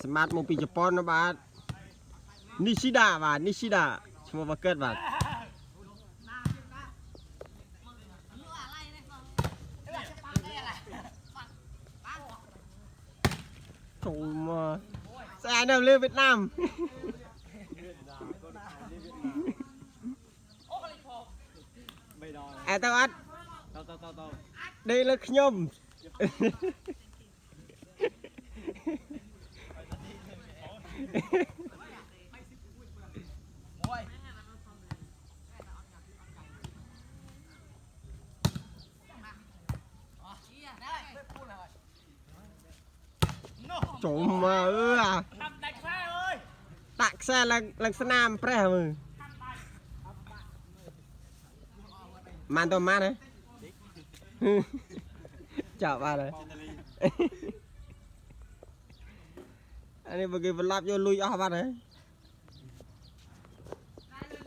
สมาร์ทโมปีญี่ปุ่นนะบาทนิชิดะบาทนิชิดะชัวร์บักเกิดบาทโถมาแซ่เดิมเรือเวียดนามไอ้ตาอัดđây là nhom trộm mà à tạc xe là nam pre mà man tôm man đấy chào ba rồi anh ấy vừa kêu vừa lắp vô lui ở ba đấy